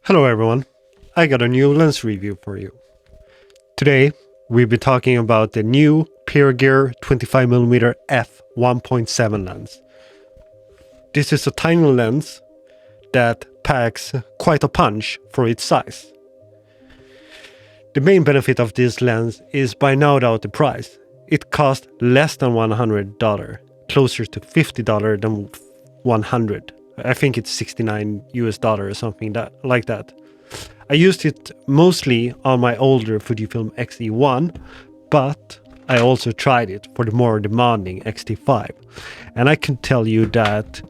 Hello everyone, I got a new lens review for you. Today we'll be talking about the new Pergear 25mm f1.7 lens. This is a tiny lens that packs quite a punch for its size. The main benefit of this lens is by no doubt the price. It costs less than $100, closer to $50 than $100. I think it's $69 or something like that. I used it mostly on my older Fujifilm XE1, but I also tried it for the more demanding XT5. And I can tell you that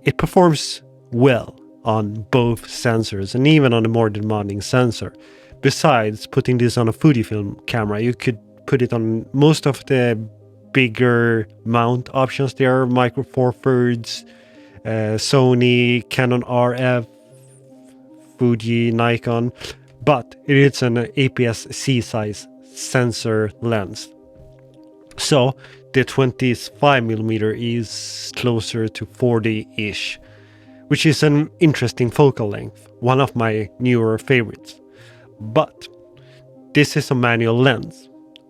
it performs well on both sensors and even on a more demanding sensor. Besides putting this on a Fujifilm camera, you could put it on most of the bigger mount options there, Micro Four Thirds, Sony, Canon RF, Fuji, Nikon, but it is an APS-C size sensor lens. So the 25mm is closer to 40-ish, which is an interesting focal length, one of my newer favorites. But this is a manual lens,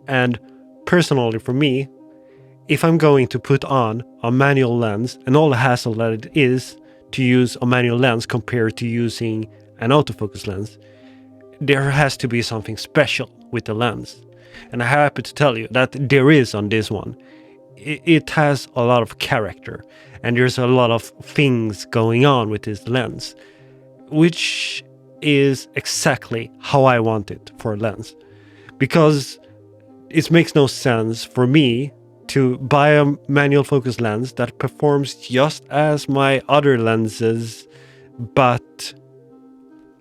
and personally for me, if I'm going to put on a manual lens and all the hassle that it is to use a manual lens compared to using an autofocus lens, there has to be something special with the lens. And I'm happy to tell you that there is on this one. It has a lot of character and there's a lot of things going on with this lens, which is exactly how I want it for a lens. Because it makes no sense for me to buy a manual focus lens that performs just as my other lenses, but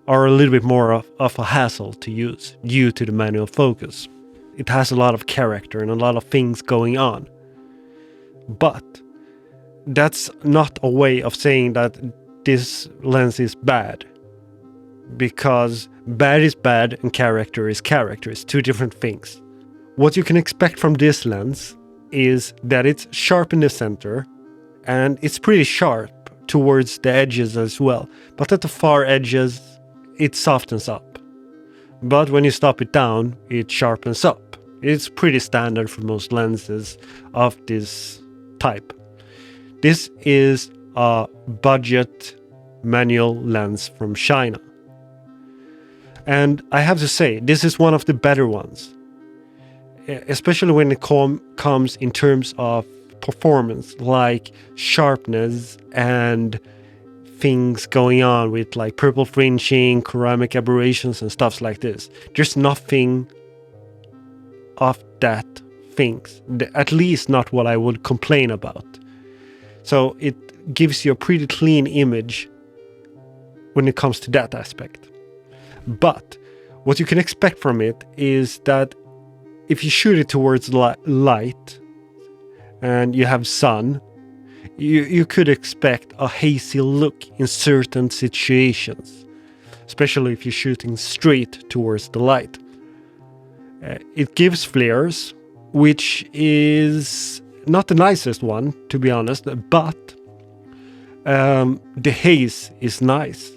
are a little bit more of a hassle to use due to the manual focus. It has a lot of character and a lot of things going on. But that's not a way of saying that this lens is bad. Because bad is bad and character is character. It's two different things. What you can expect from this lens is that it's sharp in the center and it's pretty sharp towards the edges as well. But at the far edges, it softens up. But when you stop it down, it sharpens up. It's pretty standard for most lenses of this type. This is a budget manual lens from China. And I have to say, this is one of the better ones. Especially when it comes in terms of performance, like sharpness and things going on with like purple fringing, ceramic aberrations and stuff like this. There's nothing of that things, at least not what I would complain about. So it gives you a pretty clean image when it comes to that aspect. But what you can expect from it is that if you shoot it towards light and you have sun, you could expect a hazy look in certain situations, especially if you're shooting straight towards the light. It gives flares, which is not the nicest one, to be honest, but the haze is nice.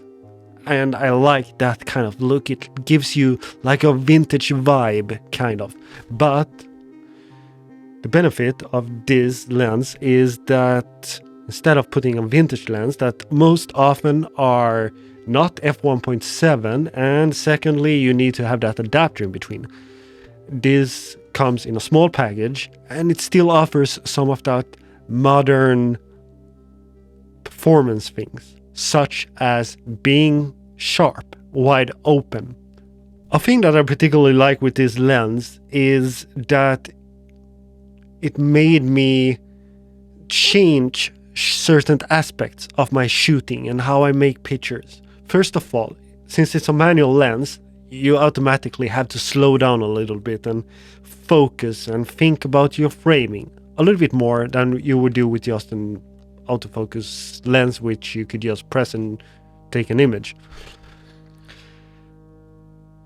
And I like that kind of look. It gives you like a vintage vibe, kind of. But the benefit of this lens is that instead of putting a vintage lens that most often are not f1.7, and secondly, you need to have that adapter in between. This comes in a small package and it still offers some of that modern performance things, such as being sharp, wide open. A thing that I particularly like with this lens is that it made me change certain aspects of my shooting and how I make pictures. First of all, since it's a manual lens, you automatically have to slow down a little bit and focus and think about your framing a little bit more than you would do with just an autofocus lens, which you could just press and take an image.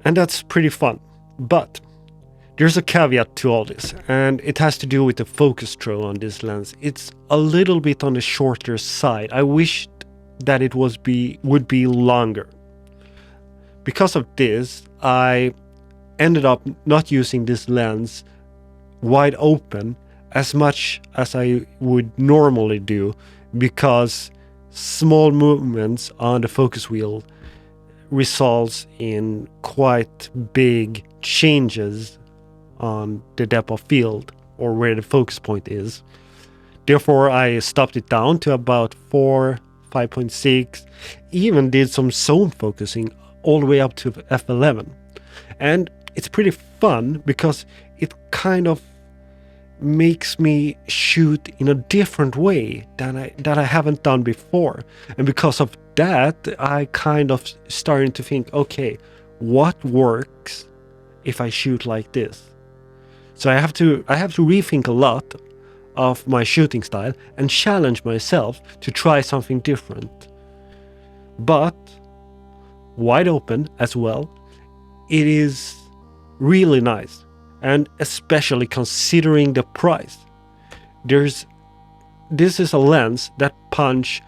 And that's pretty fun. But there's a caveat to all this, and it has to do with the focus throw on this lens. It's a little bit on the shorter side. I wished that it would be longer. because of this, I ended up not using this lens wide open as much as I would normally do, because small movements on the focus wheel results in quite big changes on the depth of field or where the focus point is. Therefore, I stopped it down to about 4, 5.6, even did some zone focusing all the way up to f11. And it's pretty fun because it kind of makes me shoot in a different way that I haven't done before. And because of that, I kind of starting to think, okay, what works if I shoot like this? So I have to rethink a lot of my shooting style and challenge myself to try something different. But wide open as well, it is really nice. And especially considering the price. This is a lens that punch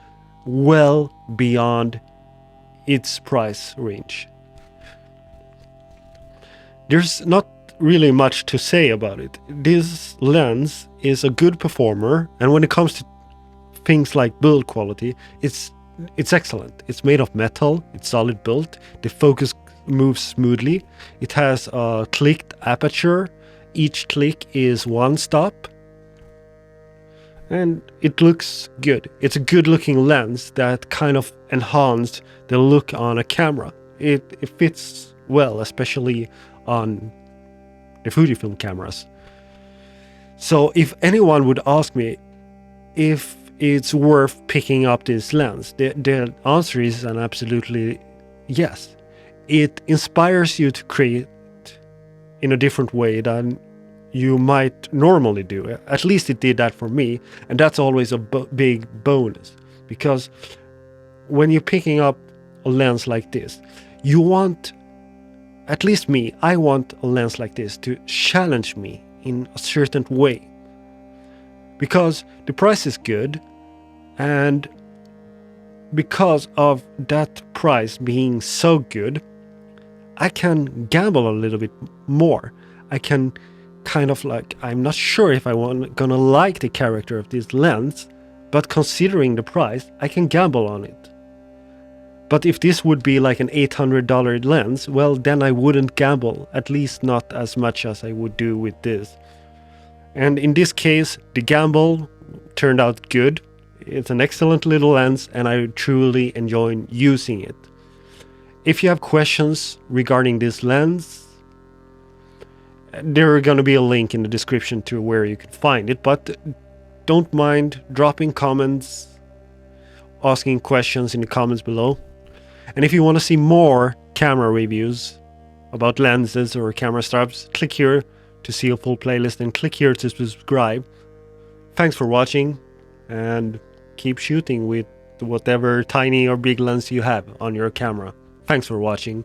well beyond its price range. There's not really much to say about it. This lens is a good performer, and when it comes to things like build quality, it's excellent. It's made of metal, it's solid built, the focus moves smoothly. It has a clicked aperture. Each click is one stop. And it looks good. It's a good looking lens that kind of enhanced the look on a camera. It fits well, especially on the Fujifilm cameras. So if anyone would ask me if it's worth picking up this lens, the answer is an absolutely yes. It inspires you to create in a different way than you might normally do. At least it did that for me, and that's always a big bonus, because when you're picking up a lens like this, you want, at least me, I want a lens like this to challenge me in a certain way, because the price is good, and because of that price being so good, I can gamble a little bit more. I can kind of like, I'm not sure if gonna like the character of this lens, but considering the price, I can gamble on it. But if this would be like an $800 lens, well, then I wouldn't gamble, at least not as much as I would do with this. And in this case, the gamble turned out good. It's an excellent little lens, and I truly enjoy using it. If you have questions regarding this lens, there are going to be a link in the description to where you can find it, but don't mind dropping comments, asking questions in the comments below. And if you want to see more camera reviews about lenses or camera straps, click here to see a full playlist and click here to subscribe. Thanks for watching, and keep shooting with whatever tiny or big lens you have on your camera. Thanks for watching.